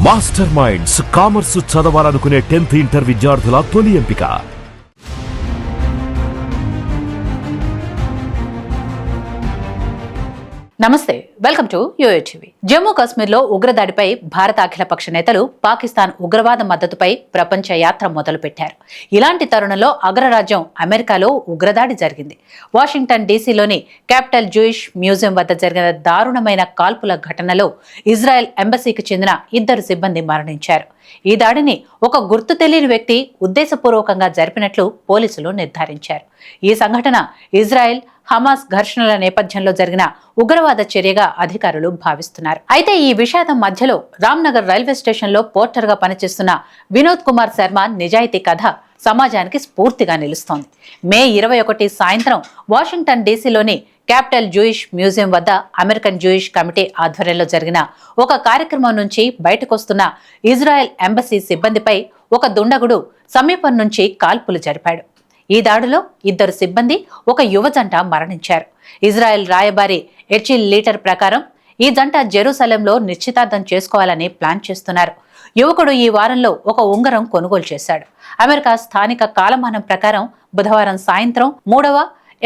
Master minds commerce చదవాలనుకునే 10th inter విద్యార్థుల తొలి ఎంపిక. నమస్తే, వెల్కమ్ టు యోయోటీవీ. జమ్మూ కాశ్మీర్లో ఉగ్రదాడిపై భారత అఖిలపక్ష నేతలు పాకిస్తాన్ ఉగ్రవాద మద్దతుపై ప్రపంచ యాత్ర మొదలుపెట్టారు. ఇలాంటి తరుణంలో అగ్రరాజ్యం అమెరికాలో ఉగ్రదాడి జరిగింది. వాషింగ్టన్ డీసీలోని క్యాపిటల్ జూయిష్ మ్యూజియం వద్ద జరిగిన దారుణమైన కాల్పుల ఘటనలో ఇజ్రాయెల్ ఎంబసీకి చెందిన 2 సిబ్బంది మరణించారు. ఈ దాడిని ఒక గుర్తు తెలియని వ్యక్తి ఉద్దేశపూర్వకంగా జరిపినట్లు పోలీసులు నిర్ధారించారు. ఈ సంఘటన ఇజ్రాయెల్ హమాస్ ఘర్షణల నేపథ్యంలో జరిగిన ఉగ్రవాద చర్యగా అధికారులు భావిస్తున్నారు. అయితే ఈ విషాదం మధ్యలో రామ్నగర్ రైల్వే స్టేషన్లో పోర్టర్గా పనిచేస్తున్న వినోద్ కుమార్ శర్మ నిజాయితీ కథ సమాజానికి స్ఫూర్తిగా నిలుస్తోంది. మే 21 సాయంత్రం వాషింగ్టన్ డీసీలోని క్యాపిటల్ జూయిష్ మ్యూజియం వద్ద అమెరికన్ జూయిష్ కమిటీ ఆధ్వర్యంలో జరిగిన ఒక కార్యక్రమం నుంచి బయటకొస్తున్న ఇజ్రాయెల్ ఎంబసీ సిబ్బందిపై ఒక దుండగుడు సమీపం నుంచి కాల్పులు జరిపాడు. ఈ దాడిలో 2 సిబ్బంది, ఒక యువ జంట మరణించారు. ఇజ్రాయెల్ రాయబారి ఎర్చిల్ లీటర్ ప్రకారం ఈ జంట జెరూసలేంలో నిశ్చితార్థం చేసుకోవాలని ప్లాన్ చేస్తున్నారు. యువకుడు ఈ వారంలో ఒక ఉంగరం కొనుగోలు చేశాడు. అమెరికా స్థానిక కాలమానం ప్రకారం బుధవారం సాయంత్రం 3వ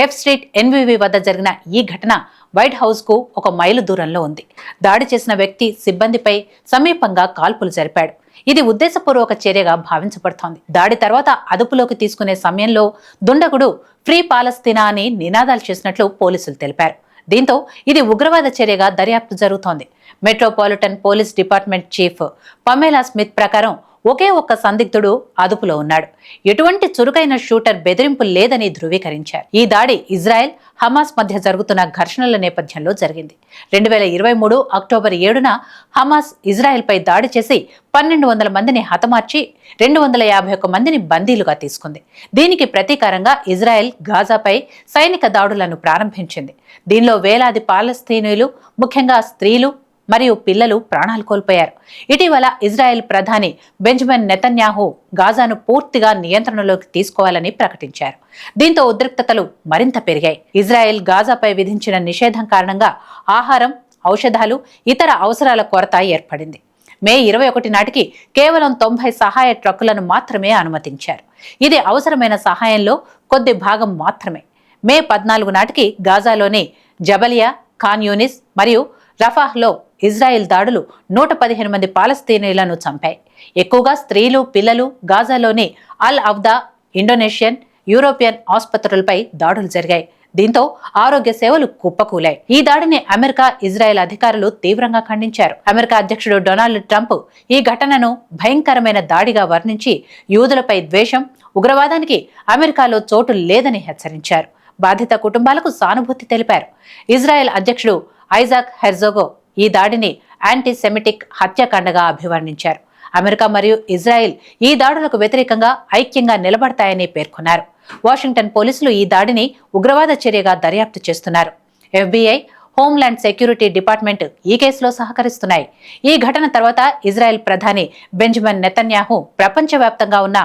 ఎఫ్ స్ట్రీట్ ఎన్వీవీ వద్ద జరిగిన ఈ ఘటన వైట్ హౌస్ కు 1 మైలు దూరంలో ఉంది. దాడి చేసిన వ్యక్తి సిబ్బందిపై సమీపంగా కాల్పులు జరిపాడు. ఇది ఉద్దేశపూర్వక చర్యగా భావించబడుతోంది. దాడి తర్వాత అదుపులోకి తీసుకునే సమయంలో దుండగుడు ఫ్రీ పాలస్తీనా అని నినాదాలు చేసినట్లు పోలీసులు తెలిపారు. దీంతో ఇది ఉగ్రవాద చర్యగా దర్యాప్తు జరుగుతోంది. Metropolitan police department chief Pamela Smith ప్రకారం ఒకే ఒక్క సందిగ్ధుడు అదుపులో ఉన్నాడు. ఎటువంటి చురుకైన షూటర్ బెదిరింపు లేదని ధృవీకరించారు. ఈ దాడి ఇజ్రాయెల్ హమాస్ మధ్య జరుగుతున్న ఘర్షణల నేపథ్యంలో జరిగింది. 2023 అక్టోబర్ 7న హమాస్ ఇజ్రాయెల్పై దాడి చేసి 1200 మందిని హతమార్చి 251 మందిని బందీలుగా తీసుకుంది. దీనికి ప్రతీకారంగా ఇజ్రాయెల్ గాజాపై సైనిక దాడులను ప్రారంభించింది. దీనిలో వేలాది పాలస్తీనీయులు, ముఖ్యంగా స్త్రీలు మరియు పిల్లలు ప్రాణాలు కోల్పోయారు. ఇటీవల ఇజ్రాయెల్ ప్రధాని బెంజమిన్ నెతన్యాహు గాజాను పూర్తిగా నియంత్రణలోకి తీసుకోవాలని ప్రకటించారు. దీంతో ఉద్రిక్తతలు మరింత పెరిగాయి. ఇజ్రాయెల్ గాజాపై విధించిన నిషేధం కారణంగా ఆహారం, ఔషధాలు, ఇతర అవసరాల కొరత ఏర్పడింది. మే 21 నాటికి కేవలం 90 సహాయ ట్రక్కులను మాత్రమే అనుమతించారు. ఇది అవసరమైన సహాయంలో కొద్ది భాగం మాత్రమే. మే 14 నాటికి గాజాలోని జబలియా, ఖాన్ యూనిస్ మరియు రఫాహ్లో ఇజ్రాయెల్ దాడులు 115 మంది పాలస్తీనీయులను చంపాయి. ఎక్కువగా స్త్రీలు, పిల్లలు. గాజాలోని అల్ అవ్దా, ఇండోనేషియన్, యూరోపియన్ ఆసుపత్రులపై దాడులు జరిగాయి. దీంతో ఆరోగ్య సేవలు కుప్పకూలాయి. ఈ దాడిని అమెరికా, ఇజ్రాయెల్ అధికారులు తీవ్రంగా ఖండించారు. అమెరికా అధ్యక్షుడు డొనాల్డ్ ట్రంప్ ఈ ఘటనను భయంకరమైన దాడిగా వర్ణించి యూదులపై ద్వేషం, ఉగ్రవాదానికి అమెరికాలో చోటు లేదని హెచ్చరించారు. బాధిత కుటుంబాలకు సానుభూతి తెలిపారు. ఇజ్రాయెల్ అధ్యక్షుడు ఐజాక్ హెర్జోగో ఈ దాడిని యాంటీ సెమిటిక్ హత్యాకాండగా అభివర్ణించారు. అమెరికా మరియు ఇజ్రాయెల్ ఈ దాడులకు వ్యతిరేకంగా ఐక్యంగా నిలబడతాయని పేర్కొన్నారు. వాషింగ్టన్ పోలీసులు ఈ దాడిని ఉగ్రవాద చర్యగా దర్యాప్తు చేస్తున్నారు. FBI, హోంల్యాండ్ సెక్యూరిటీ డిపార్ట్మెంట్ ఈ కేసులో సహకరిస్తున్నాయి. ఈ ఘటన తర్వాత ఇజ్రాయెల్ ప్రధాని బెంజమిన్ నెతన్యాహు ప్రపంచవ్యాప్తంగా ఉన్న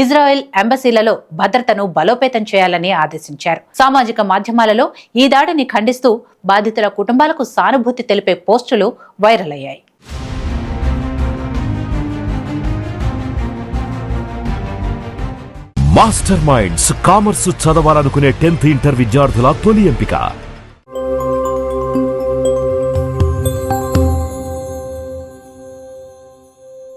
ఇజ్రాయెల్ ఎంబసీలలో భద్రతను బలోపేతం చేయాలని ఆదేశించారు. సామాజిక మాధ్యమాలలో ఈ దాడిని ఖండిస్తూ బాధితుల కుటుంబాలకు సానుభూతి తెలిపే పోస్టులు వైరల్ అయ్యాయి. మాస్టర్ మైండ్స్ కామర్స్ చదవాలనుకునే 10th ఇంటర్ విద్యార్థుల తొలి ఎంపిక.